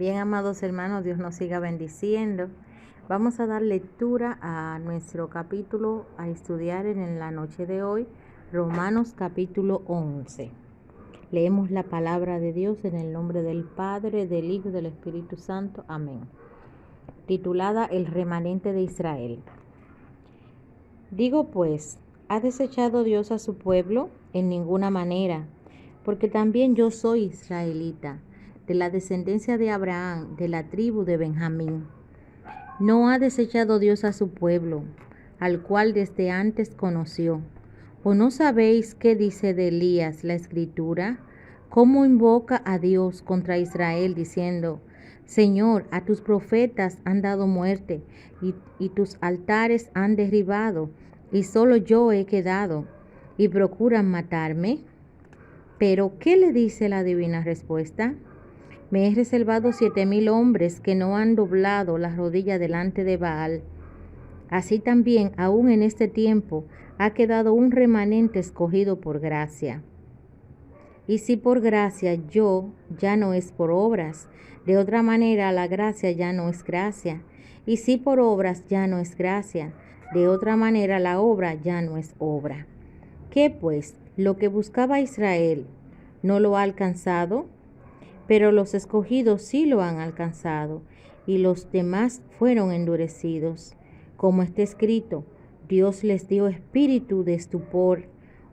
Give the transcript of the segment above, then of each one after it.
Bien, amados hermanos, Dios nos siga bendiciendo. Vamos a dar lectura a nuestro capítulo a estudiar en la noche de hoy, Romanos capítulo 11. Leemos la palabra de Dios en el nombre del Padre, del Hijo y del Espíritu Santo. Amén. Titulada El remanente de Israel. Digo pues, ¿ha desechado Dios a su pueblo? En ninguna manera, porque también yo soy israelita, de la descendencia de Abraham, de la tribu de Benjamín. No ha desechado Dios a su pueblo, al cual desde antes conoció. ¿O no sabéis qué dice de Elías la Escritura? ¿Cómo invoca a Dios contra Israel diciendo, Señor, a tus profetas han dado muerte y tus altares han derribado, y solo yo he quedado, y procuran matarme? Pero, ¿qué le dice la divina respuesta? Me he reservado 7,000 hombres que no han doblado la rodilla delante de Baal. Así también, aún en este tiempo, ha quedado un remanente escogido por gracia. Y si por gracia ya no es por obras, de otra manera la gracia ya no es gracia. Y si por obras ya no es gracia, de otra manera la obra ya no es obra. ¿Qué pues? Lo que buscaba Israel no lo ha alcanzado, pero los escogidos sí lo han alcanzado, y los demás fueron endurecidos. Como está escrito, Dios les dio espíritu de estupor,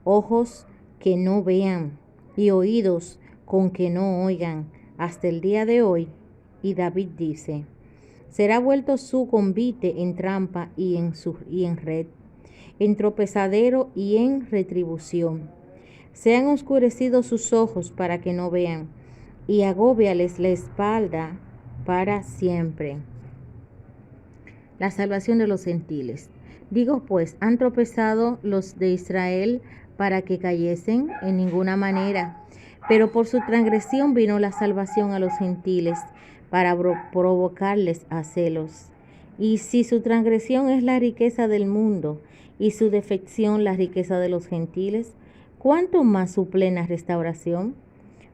ojos que no vean y oídos con que no oigan, hasta el día de hoy. Y David dice, será vuelto su convite en trampa y en red, en tropezadero y en retribución. Sean oscurecidos sus ojos para que no vean, y agóbiales la espalda para siempre. La salvación de los gentiles. Digo pues, ¿han tropezado los de Israel para que cayesen? En ninguna manera. Pero por su transgresión vino la salvación a los gentiles, para provocarles a celos. Y si su transgresión es la riqueza del mundo, y su defección la riqueza de los gentiles, ¿cuánto más su plena restauración?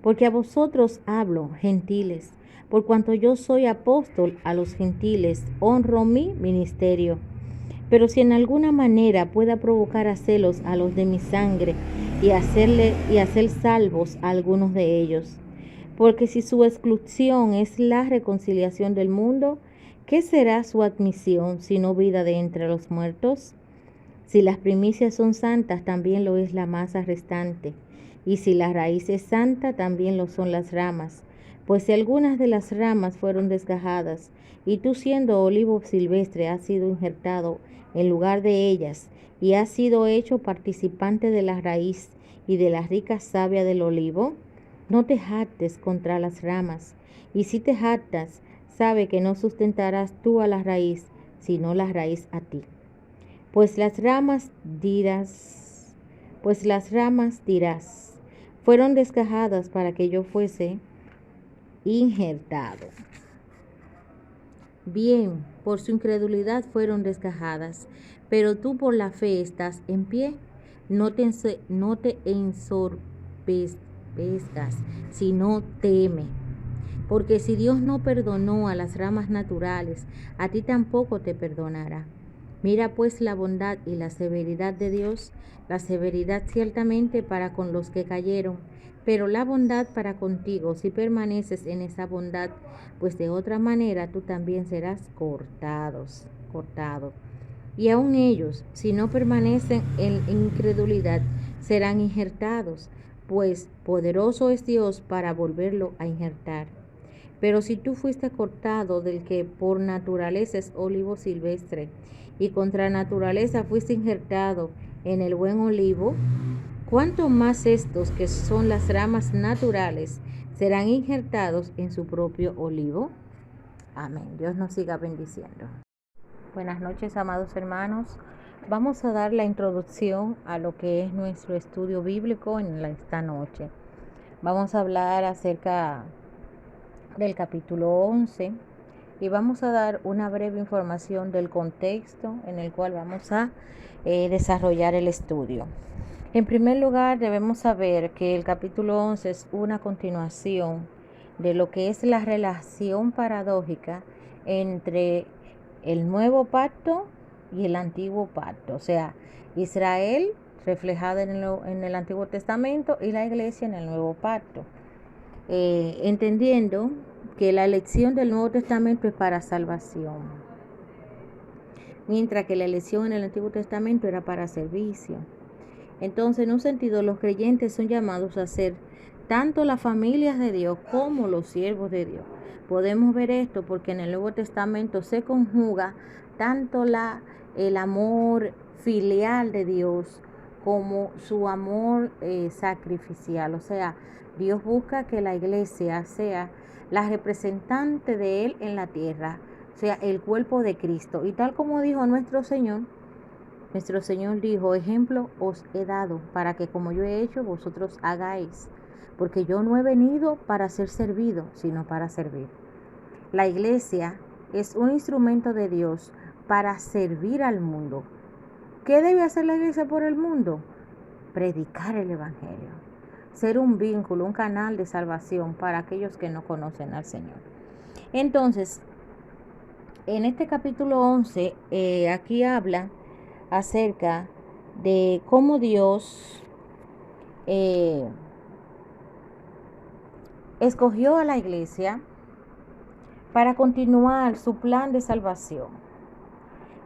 Porque a vosotros hablo, gentiles, por cuanto yo soy apóstol a los gentiles, honro mi ministerio. Pero si en alguna manera pueda provocar a celos a los de mi sangre y hacer salvos a algunos de ellos. Porque si su exclusión es la reconciliación del mundo, ¿qué será su admisión sino vida de entre los muertos? Si las primicias son santas, también lo es la masa restante. Y si la raíz es santa, también lo son las ramas. Pues si algunas de las ramas fueron desgajadas, y tú siendo olivo silvestre has sido injertado en lugar de ellas, y has sido hecho participante de la raíz y de la rica savia del olivo, no te jactes contra las ramas. Y si te jactas, sabe que no sustentarás tú a la raíz, sino la raíz a ti. Pues las ramas dirás, fueron desgajadas para que yo fuese injertado. Bien, por su incredulidad fueron desgajadas, pero tú por la fe estás en pie. No te ensorbezcas, sino teme. Porque si Dios no perdonó a las ramas naturales, a ti tampoco te perdonará. Mira pues la bondad y la severidad de Dios, la severidad ciertamente para con los que cayeron, pero la bondad para contigo si permaneces en esa bondad, pues de otra manera tú también serás cortado. Y aun ellos, si no permanecen en incredulidad, serán injertados, pues poderoso es Dios para volverlo a injertar. Pero si tú fuiste cortado del que por naturaleza es olivo silvestre, y contra naturaleza fuiste injertado en el buen olivo, ¿cuánto más estos que son las ramas naturales serán injertados en su propio olivo? Amén. Dios nos siga bendiciendo. Buenas noches, amados hermanos. Vamos a dar la introducción a lo que es nuestro estudio bíblico en esta noche. Vamos a hablar acerca del capítulo 11 y vamos a dar una breve información del contexto en el cual vamos a desarrollar el estudio. En primer lugar, debemos saber que el capítulo 11 es una continuación de lo que es la relación paradójica entre el nuevo pacto y el antiguo pacto. O sea, Israel reflejada en el Antiguo Testamento y la iglesia en el Nuevo Pacto. Entendiendo que la elección del Nuevo Testamento es para salvación, mientras que la elección en el Antiguo Testamento era para servicio. Entonces, en un sentido, los creyentes son llamados a ser tanto las familias de Dios como los siervos de Dios. Podemos ver esto porque en el Nuevo Testamento se conjuga tanto el amor filial de Dios como su amor sacrificial. O sea, Dios busca que la iglesia sea la representante de Él en la tierra, o sea, el cuerpo de Cristo. Y tal como dijo nuestro Señor dijo, ejemplo os he dado para que como yo he hecho, vosotros hagáis. Porque yo no he venido para ser servido, sino para servir. La iglesia es un instrumento de Dios para servir al mundo. ¿Qué debe hacer la iglesia por el mundo? Predicar el evangelio. Ser un vínculo, un canal de salvación para aquellos que no conocen al Señor. Entonces, en este capítulo 11, aquí habla acerca de cómo Dios escogió a la iglesia para continuar su plan de salvación,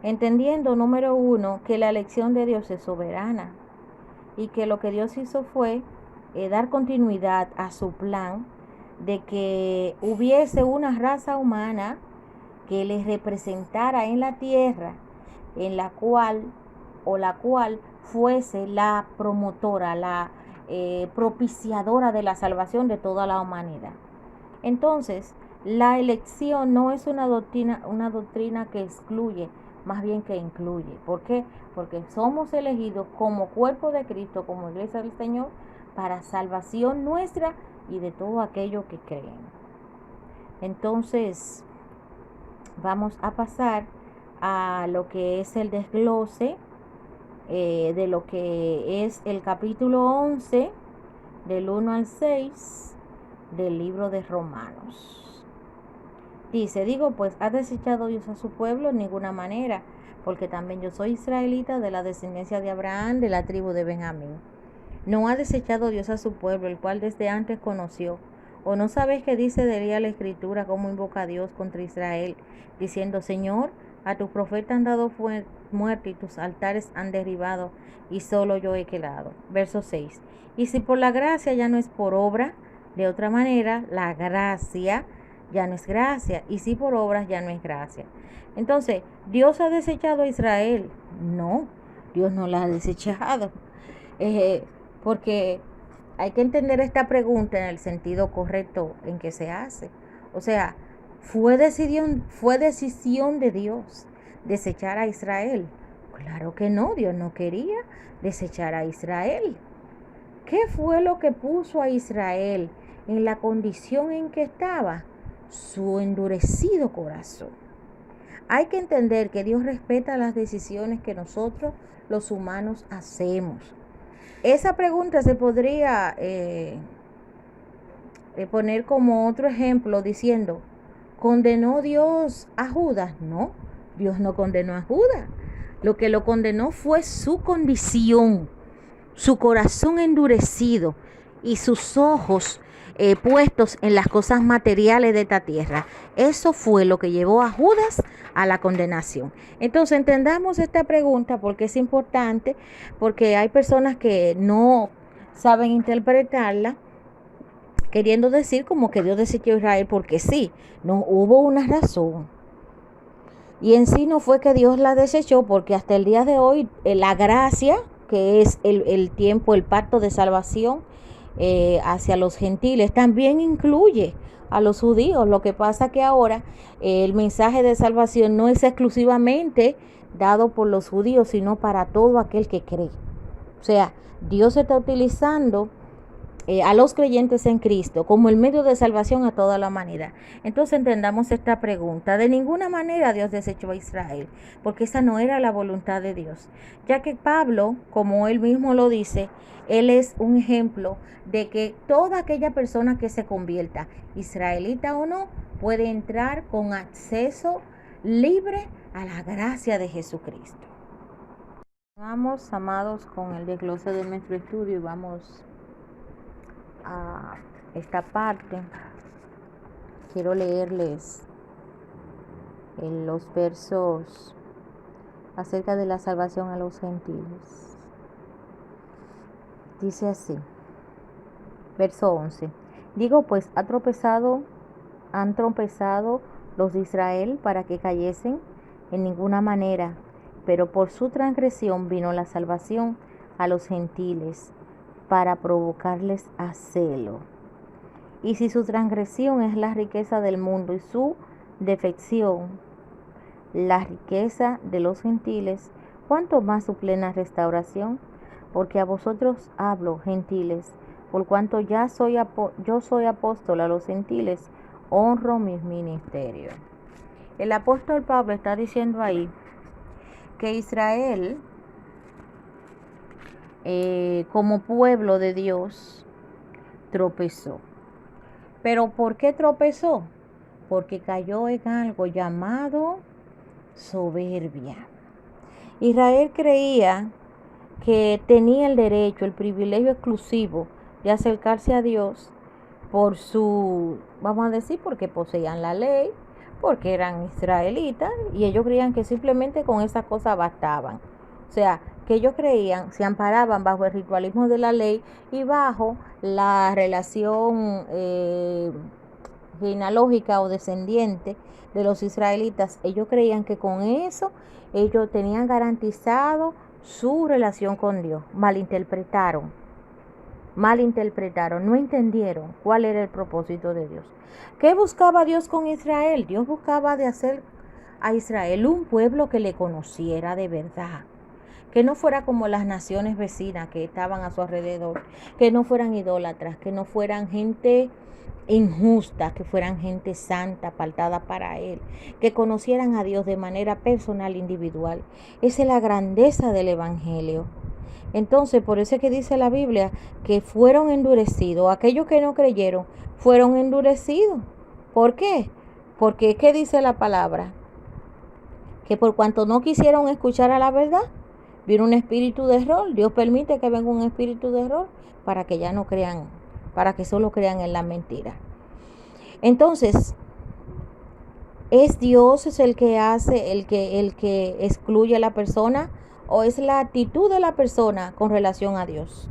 entendiendo, número 1, que la elección de Dios es soberana y que lo que Dios hizo fue dar continuidad a su plan de que hubiese una raza humana que les representara en la tierra, en la cual fuese la promotora, la propiciadora de la salvación de toda la humanidad. Entonces, la elección no es una doctrina que excluye, más bien que incluye. ¿Por qué? Porque somos elegidos como cuerpo de Cristo, como iglesia del Señor, para salvación nuestra y de todo aquello que creen. Entonces, vamos a pasar a lo que es el desglose de lo que es el capítulo 11, del 1 al 6, del libro de Romanos. Dice, digo pues, ¿ha desechado Dios a su pueblo? En ninguna manera, porque también yo soy israelita de la descendencia de Abraham, de la tribu de Benjamín. No ha desechado Dios a su pueblo, el cual desde antes conoció. ¿O no sabéis que dice de ella la Escritura cómo invoca a Dios contra Israel, diciendo, Señor, a tus profetas han dado muerte y tus altares han derribado, y solo yo he quedado? Verso 6. Y si por la gracia ya no es por obra, de otra manera, la gracia ya no es gracia, y si por obras ya no es gracia. Entonces, ¿Dios ha desechado a Israel? No, Dios no la ha desechado. Porque hay que entender esta pregunta en el sentido correcto en que se hace. O sea, ¿fue decisión de Dios desechar a Israel? Claro que no, Dios no quería desechar a Israel. ¿Qué fue lo que puso a Israel en la condición en que estaba? Su endurecido corazón. Hay que entender que Dios respeta las decisiones que nosotros, los humanos, hacemos. Esa pregunta se podría poner como otro ejemplo diciendo, ¿condenó Dios a Judas? No, Dios no condenó a Judas. Lo que lo condenó fue su condición, su corazón endurecido y sus ojos puestos en las cosas materiales de esta tierra. Eso fue lo que llevó a Judas a la condenación. Entonces entendamos esta pregunta porque es importante, porque hay personas que no saben interpretarla, queriendo decir como que Dios desechó a Israel porque sí, no hubo una razón. Y en sí no fue que Dios la desechó, porque hasta el día de hoy la gracia, que es el tiempo, el pacto de salvación hacia los gentiles, también incluye a los judíos. Lo que pasa que ahora el mensaje de salvación no es exclusivamente dado por los judíos, sino para todo aquel que cree. O sea, Dios está utilizando a los creyentes en Cristo como el medio de salvación a toda la humanidad. Entonces entendamos esta pregunta. De ninguna manera Dios desechó a Israel, porque esa no era la voluntad de Dios. Ya que Pablo, como él mismo lo dice, él es un ejemplo de que toda aquella persona que se convierta, israelita o no, puede entrar con acceso libre a la gracia de Jesucristo. Vamos, amados, con el desglose de nuestro estudio y vamos a esta parte. Quiero leerles los versos acerca de la salvación a los gentiles. Dice así, verso 11. Digo pues, han tropezado los de Israel para que cayesen en ninguna manera, pero por su transgresión vino la salvación a los gentiles para provocarles a celo. Y si su transgresión es la riqueza del mundo y su defección la riqueza de los gentiles, ¿cuánto más su plena restauración? Porque a vosotros hablo, gentiles, por cuanto yo soy apóstol a los gentiles, honro mis ministerios. El apóstol Pablo está diciendo ahí que Israel, como pueblo de Dios, tropezó. ¿Pero por qué tropezó? Porque cayó en algo llamado soberbia. Israel creía que tenía el derecho, el privilegio exclusivo de acercarse a Dios por su, vamos a decir, porque poseían la ley, porque eran israelitas y ellos creían que simplemente con esa cosa bastaban. O sea, que ellos creían, se amparaban bajo el ritualismo de la ley y bajo la relación genealógica o descendiente de los israelitas. Ellos creían que con eso ellos tenían garantizado su relación con Dios. Malinterpretaron, no entendieron cuál era el propósito de Dios. ¿Qué buscaba Dios con Israel? Dios buscaba de hacer a Israel un pueblo que le conociera de verdad, que no fuera como las naciones vecinas que estaban a su alrededor, que no fueran idólatras, que no fueran gente injusta, que fueran gente santa, apartada para Él, que conocieran a Dios de manera personal, individual. Esa es la grandeza del Evangelio. Entonces, por eso es que dice la Biblia que fueron endurecidos. Aquellos que no creyeron fueron endurecidos. ¿Por qué? Porque, ¿qué dice la palabra? Que por cuanto no quisieron escuchar a la verdad, vino un espíritu de error. Dios permite que venga un espíritu de error para que ya no crean, para que solo crean en la mentira. Entonces, ¿es Dios el que hace, el que excluye a la persona, o es la actitud de la persona con relación a Dios?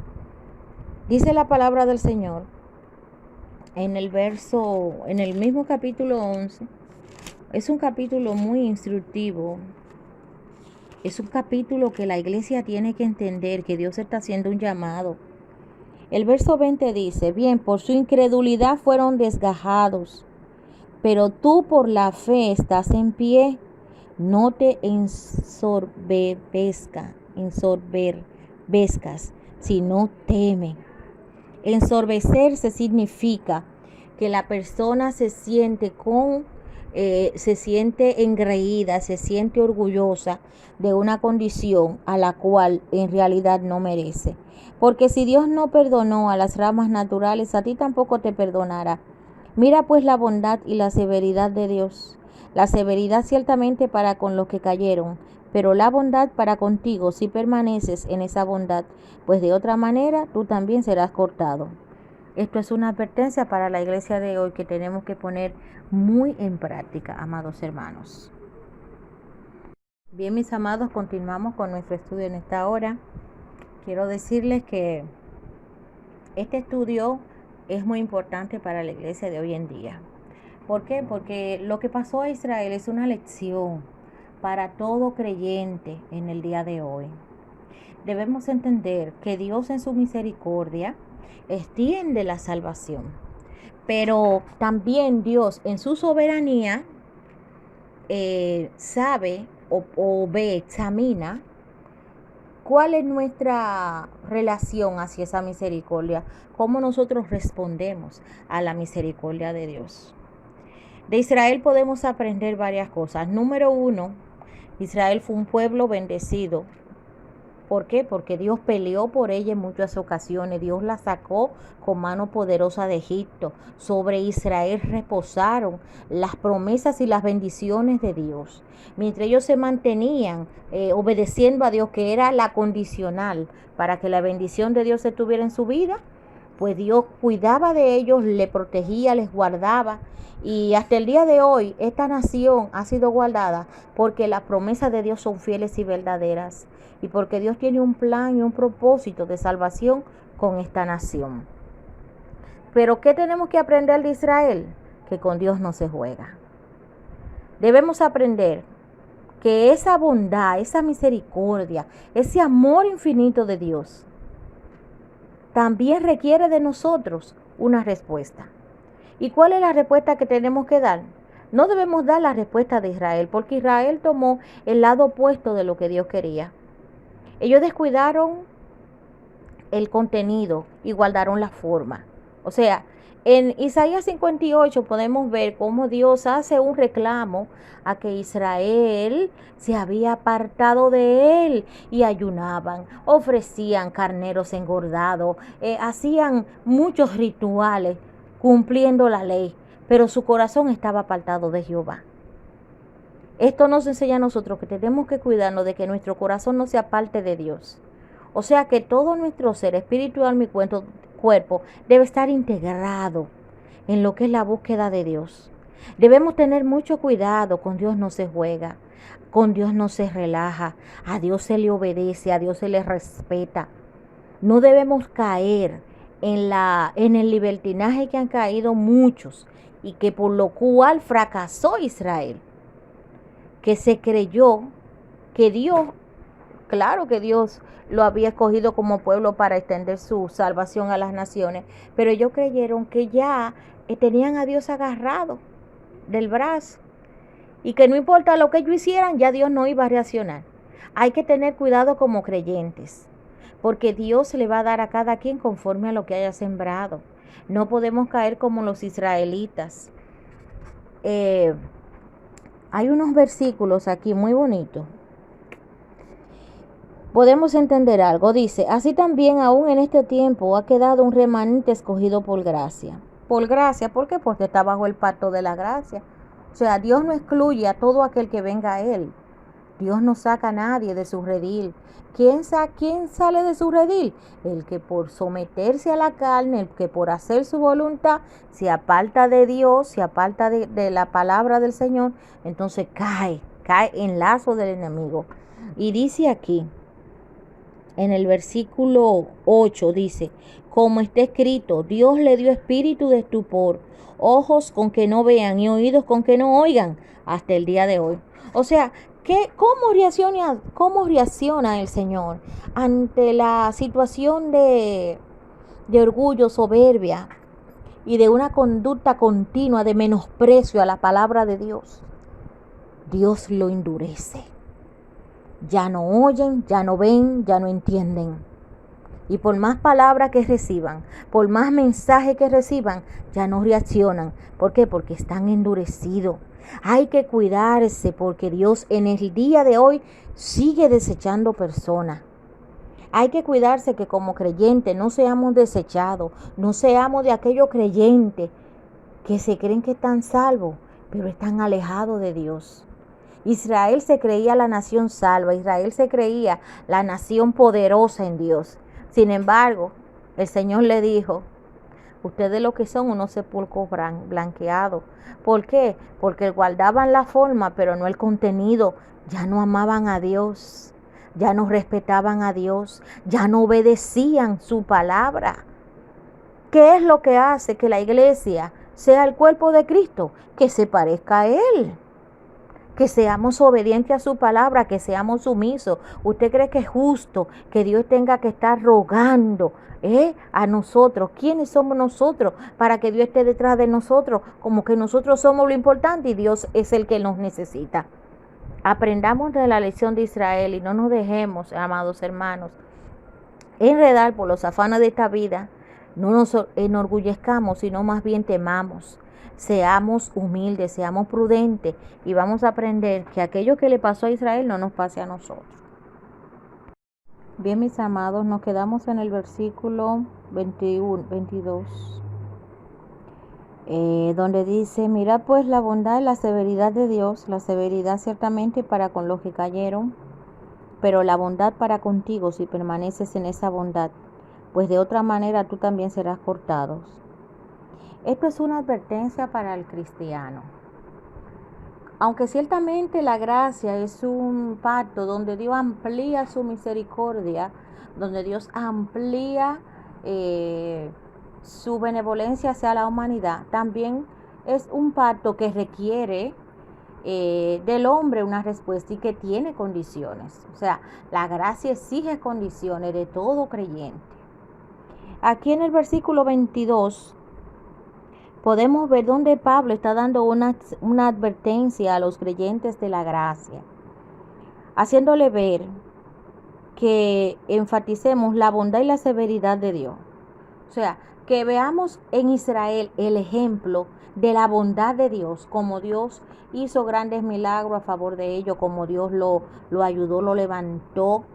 Dice la palabra del Señor en el mismo capítulo 11. Es un capítulo muy instructivo. Es un capítulo que la iglesia tiene que entender que Dios está haciendo un llamado. El verso 20 dice, bien, por su incredulidad fueron desgajados, pero tú por la fe estás en pie. No te ensoberbezcas, sino teme. Ensorbecerse significa que la persona se siente engreída, se siente orgullosa de una condición a la cual en realidad no merece. Porque si Dios no perdonó a las ramas naturales, a ti tampoco te perdonará. Mira pues la bondad y la severidad de Dios. La severidad ciertamente para con los que cayeron, pero la bondad para contigo si permaneces en esa bondad, pues de otra manera tú también serás cortado. Esto es una advertencia para la iglesia de hoy que tenemos que poner muy en práctica, amados hermanos. Bien, mis amados, continuamos con nuestro estudio en esta hora. Quiero decirles que este estudio es muy importante para la iglesia de hoy en día. ¿Por qué? Porque lo que pasó a Israel es una lección para todo creyente en el día de hoy. Debemos entender que Dios en su misericordia extiende la salvación, pero también Dios en su soberanía sabe o ve, examina ¿cuál es nuestra relación hacia esa misericordia? ¿Cómo nosotros respondemos a la misericordia de Dios? De Israel podemos aprender varias cosas. Número 1, Israel fue un pueblo bendecido. ¿Por qué? Porque Dios peleó por ella en muchas ocasiones. Dios la sacó con mano poderosa de Egipto. Sobre Israel reposaron las promesas y las bendiciones de Dios. Mientras ellos se mantenían obedeciendo a Dios, que era la condicional para que la bendición de Dios estuviera en su vida, pues Dios cuidaba de ellos, le protegía, les guardaba. Y hasta el día de hoy esta nación ha sido guardada porque las promesas de Dios son fieles y verdaderas. Y porque Dios tiene un plan y un propósito de salvación con esta nación. Pero ¿qué tenemos que aprender de Israel? Que con Dios no se juega. Debemos aprender que esa bondad, esa misericordia, ese amor infinito de Dios también requiere de nosotros una respuesta. ¿Y cuál es la respuesta que tenemos que dar? No debemos dar la respuesta de Israel, porque Israel tomó el lado opuesto de lo que Dios quería. Ellos descuidaron el contenido y guardaron la forma. O sea, en Isaías 58 podemos ver cómo Dios hace un reclamo a que Israel se había apartado de él y ayunaban, ofrecían carneros engordados, hacían muchos rituales cumpliendo la ley, pero su corazón estaba apartado de Jehová. Esto nos enseña a nosotros que tenemos que cuidarnos de que nuestro corazón no se aparte de Dios. O sea que todo nuestro ser espiritual, mi cuerpo, debe estar integrado en lo que es la búsqueda de Dios. Debemos tener mucho cuidado, con Dios no se juega, con Dios no se relaja, a Dios se le obedece, a Dios se le respeta. No debemos caer en el libertinaje que han caído muchos y que por lo cual fracasó Israel. Que se creyó que Dios, claro que Dios lo había escogido como pueblo para extender su salvación a las naciones, pero ellos creyeron que ya tenían a Dios agarrado del brazo y que no importa lo que ellos hicieran, ya Dios no iba a reaccionar. Hay que tener cuidado como creyentes, porque Dios le va a dar a cada quien conforme a lo que haya sembrado. No podemos caer como los israelitas. Hay unos versículos aquí muy bonitos. Podemos entender algo. Dice, así también aún en este tiempo ha quedado un remanente escogido por gracia. Por gracia, ¿por qué? Porque está bajo el pacto de la gracia. O sea, Dios no excluye a todo aquel que venga a Él. Dios no saca a nadie de su redil. ¿Quién sale de su redil? El que por someterse a la carne, el que por hacer su voluntad, se aparta de Dios, se aparta de la palabra del Señor, entonces cae en lazo del enemigo. Y dice aquí, en el versículo 8, dice, como está escrito, Dios le dio espíritu de estupor, ojos con que no vean y oídos con que no oigan, hasta el día de hoy. O sea, ¿cómo reacciona el Señor ante la situación de orgullo, soberbia y de una conducta continua de menosprecio a la palabra de Dios? Dios lo endurece. Ya no oyen, ya no ven, ya no entienden. Y por más palabras que reciban, por más mensajes que reciban, ya no reaccionan. ¿Por qué? Porque están endurecidos. Hay que cuidarse porque Dios en el día de hoy sigue desechando personas. Hay que cuidarse que como creyentes no seamos desechados, no seamos de aquellos creyentes que se creen que están salvos, pero están alejados de Dios. Israel se creía la nación salva, Israel se creía la nación poderosa en Dios. Sin embargo, el Señor le dijo, ustedes lo que son unos sepulcros blanqueados. ¿Por qué? Porque guardaban la forma, pero no el contenido. Ya no amaban a Dios, ya no respetaban a Dios, ya no obedecían su palabra. ¿Qué es lo que hace que la iglesia sea el cuerpo de Cristo? Que se parezca a Él. Que seamos obedientes a su palabra, que seamos sumisos. ¿Usted cree que es justo que Dios tenga que estar rogando a nosotros? ¿Quiénes somos nosotros para que Dios esté detrás de nosotros? Como que nosotros somos lo importante y Dios es el que nos necesita. Aprendamos de la lección de Israel y no nos dejemos, amados hermanos, enredar por los afanes de esta vida. No nos enorgullezcamos, sino más bien temamos. Seamos humildes, seamos prudentes y vamos a aprender que aquello que le pasó a Israel no nos pase a nosotros. Bien, mis amados, nos quedamos en el versículo 22, donde dice: mirad pues la bondad y la severidad de Dios, la severidad ciertamente para con los que cayeron, pero la bondad para contigo si permaneces en esa bondad, pues de otra manera tú también serás cortado. Esto es una advertencia para el cristiano. Aunque ciertamente la gracia es un pacto donde Dios amplía su misericordia, donde Dios amplía su benevolencia hacia la humanidad, también es un pacto que requiere del hombre una respuesta y que tiene condiciones. O sea, la gracia exige condiciones de todo creyente. Aquí en el versículo 22 podemos ver donde Pablo está dando una advertencia a los creyentes de la gracia, haciéndole ver que enfaticemos la bondad y la severidad de Dios. O sea, que veamos en Israel el ejemplo de la bondad de Dios, como Dios hizo grandes milagros a favor de ellos, como Dios lo ayudó, lo levantó,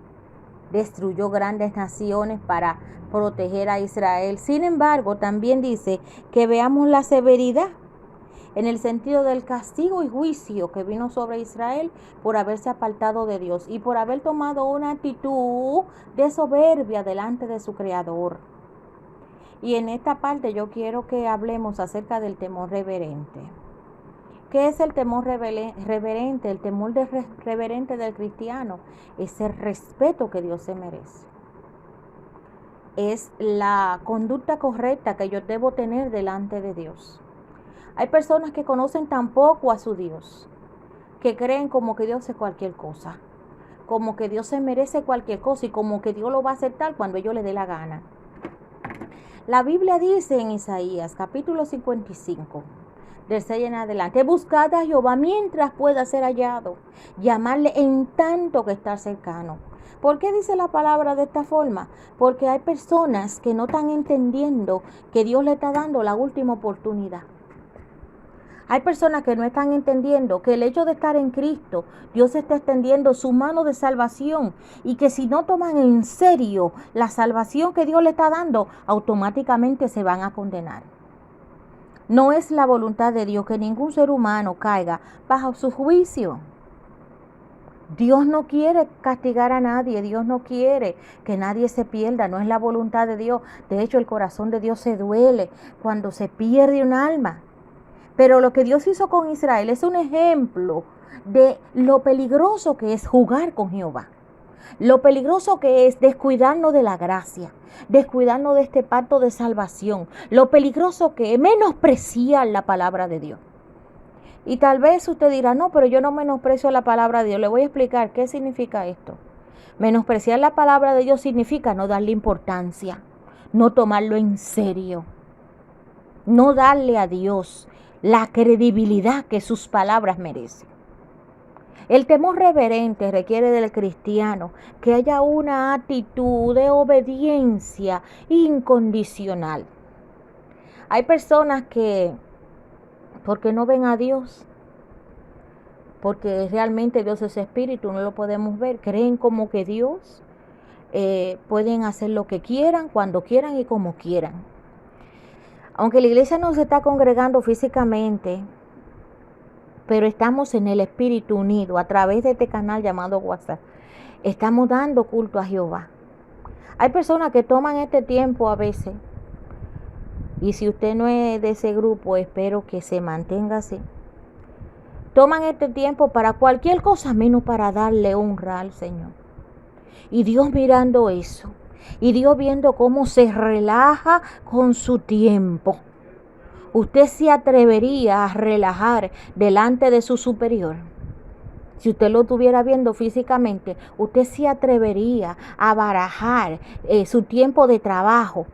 destruyó grandes naciones para proteger a Israel. Sin embargo, también dice que veamos la severidad en el sentido del castigo y juicio que vino sobre Israel por haberse apartado de Dios y por haber tomado una actitud de soberbia delante de su Creador. Y en esta parte yo quiero que hablemos acerca del temor reverente. ¿Qué es el temor reverente? El temor reverente del cristiano es el respeto que Dios se merece. Es la conducta correcta que yo debo tener delante de Dios. Hay personas que conocen tan poco a su Dios, que creen como que Dios es cualquier cosa, como que Dios se merece cualquier cosa y como que Dios lo va a aceptar cuando ellos le dé la gana. La Biblia dice en Isaías capítulo 55, del 6 en adelante: buscad a Jehová mientras pueda ser hallado, llamarle en tanto que está cercano. ¿Por qué dice la palabra de esta forma? Porque hay personas que no están entendiendo que Dios le está dando la última oportunidad. Hay personas que no están entendiendo que el hecho de estar en Cristo, Dios está extendiendo su mano de salvación y que si no toman en serio la salvación que Dios le está dando, automáticamente se van a condenar. No es la voluntad de Dios que ningún ser humano caiga bajo su juicio. Dios no quiere castigar a nadie, Dios no quiere que nadie se pierda, no es la voluntad de Dios. De hecho, el corazón de Dios se duele cuando se pierde un alma. Pero lo que Dios hizo con Israel es un ejemplo de lo peligroso que es jugar con Jehová. Lo peligroso que es descuidarnos de la gracia, descuidarnos de este pacto de salvación. Lo peligroso que es menospreciar la palabra de Dios. Y tal vez usted dirá: no, pero yo no menosprecio la palabra de Dios. Le voy a explicar qué significa esto. Menospreciar la palabra de Dios significa no darle importancia, no tomarlo en serio, no darle a Dios la credibilidad que sus palabras merecen. El temor reverente requiere del cristiano que haya una actitud de obediencia incondicional. Hay personas que, porque no ven a Dios, porque realmente Dios es espíritu, no lo podemos ver, creen como que Dios pueden hacer lo que quieran, cuando quieran y como quieran. Aunque la iglesia no se está congregando físicamente, pero estamos en el espíritu unido a través de este canal llamado WhatsApp. Estamos dando culto a Jehová. Hay personas que toman este tiempo a veces, y si usted no es de ese grupo, espero que se mantenga así. Toman este tiempo para cualquier cosa menos para darle honra al Señor. Y Dios mirando eso. Y Dios viendo cómo se relaja con su tiempo. ¿Usted se atrevería a relajar delante de su superior? Si usted lo estuviera viendo físicamente, usted se atrevería a barajar su tiempo de trabajo,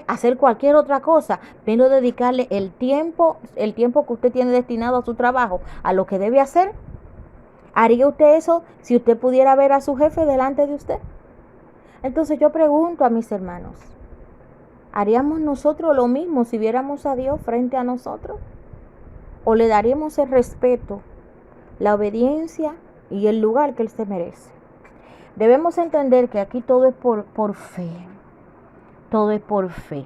hacer cualquier otra cosa, pero dedicarle el tiempo que usted tiene destinado a su trabajo, a lo que debe hacer. ¿Haría usted eso si usted pudiera ver a su jefe delante de usted? Entonces yo pregunto a mis hermanos, ¿haríamos nosotros lo mismo si viéramos a Dios frente a nosotros? ¿O le daríamos el respeto, la obediencia y el lugar que Él se merece? Debemos entender que aquí todo es por fe. Todo es por fe.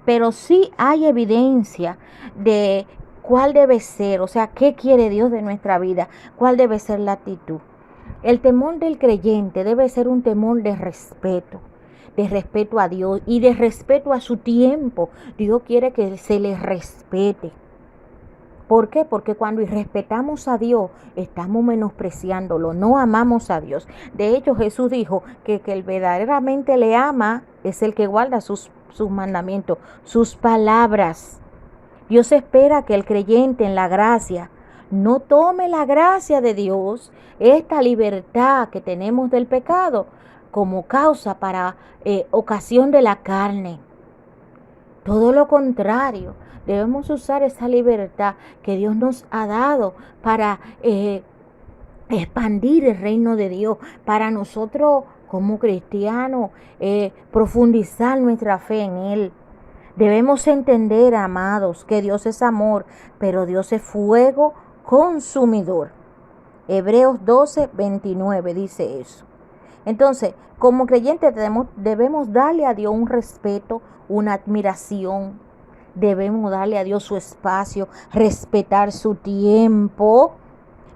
Pero sí hay evidencia de cuál debe ser, o sea, qué quiere Dios de nuestra vida, cuál debe ser la actitud. El temor del creyente debe ser un temor de respeto a Dios y de respeto a su tiempo. Dios quiere que se le respete. ¿Por qué? Porque cuando irrespetamos a Dios, estamos menospreciándolo, no amamos a Dios. De hecho, Jesús dijo que el verdaderamente le ama es el que guarda sus mandamientos, sus palabras. Dios espera que el creyente en la gracia no tome la gracia de Dios, esta libertad que tenemos del pecado, como causa para ocasión de la carne. Todo lo contrario, debemos usar esa libertad que Dios nos ha dado para expandir el reino de Dios, para nosotros como cristianos profundizar nuestra fe en Él. Debemos entender, amados, que Dios es amor, pero Dios es fuego consumidor. Hebreos 12:29 dice eso. Entonces, como creyentes debemos darle a Dios un respeto, una admiración. Debemos darle a Dios su espacio, respetar su tiempo,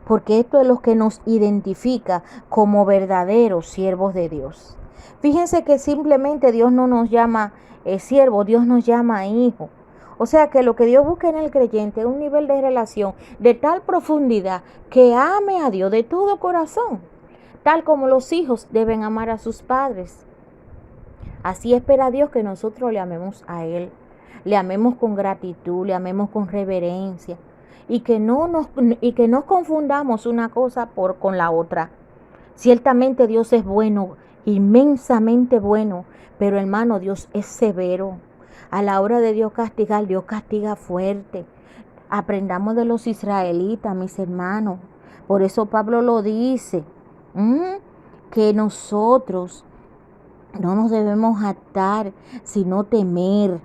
porque esto es lo que nos identifica como verdaderos siervos de Dios. Fíjense que simplemente Dios no nos llama siervo, Dios nos llama hijo. O sea que lo que Dios busca en el creyente es un nivel de relación de tal profundidad que ame a Dios de todo corazón, tal como los hijos deben amar a sus padres. Así espera Dios que nosotros le amemos a Él, le amemos con gratitud, le amemos con reverencia y que no confundamos una cosa con la otra. Ciertamente Dios es bueno, inmensamente bueno, pero hermano, Dios es severo. A la hora de Dios castiga fuerte. Aprendamos de los israelitas, mis hermanos. Por eso Pablo lo dice, que nosotros no nos debemos atar, sino temer.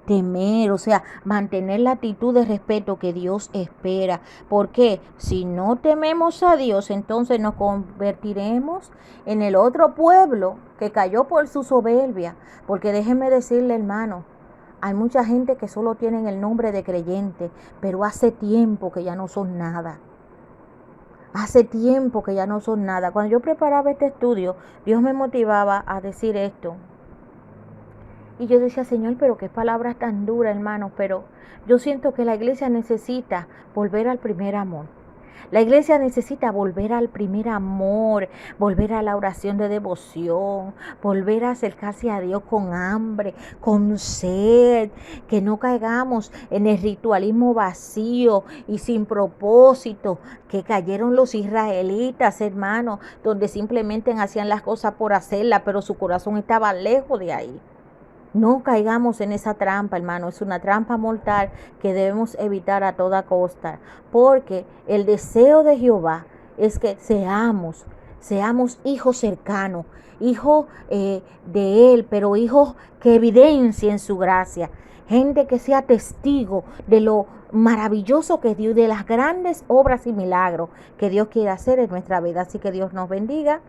Temer, o sea, mantener la actitud de respeto que Dios espera. Porque si no tememos a Dios, entonces nos convertiremos en el otro pueblo que cayó por su soberbia. Porque déjenme decirle, hermano, hay mucha gente que solo tienen el nombre de creyente, pero hace tiempo que ya no son nada. Hace tiempo que ya no son nada. Cuando yo preparaba este estudio, Dios me motivaba a decir esto. Y yo decía, Señor, pero qué palabras tan duras, hermano. Pero yo siento que la iglesia necesita volver al primer amor. La iglesia necesita volver al primer amor, volver a la oración de devoción, volver a acercarse a Dios con hambre, con sed, que no caigamos en el ritualismo vacío y sin propósito que cayeron los israelitas, hermanos, donde simplemente hacían las cosas por hacerlas, pero su corazón estaba lejos de ahí. No caigamos en esa trampa, hermano. Es una trampa mortal que debemos evitar a toda costa. Porque el deseo de Jehová es que seamos hijos cercanos, hijos de Él, pero hijos que evidencien su gracia. Gente que sea testigo de lo maravilloso que es Dios, de las grandes obras y milagros que Dios quiere hacer en nuestra vida. Así que Dios nos bendiga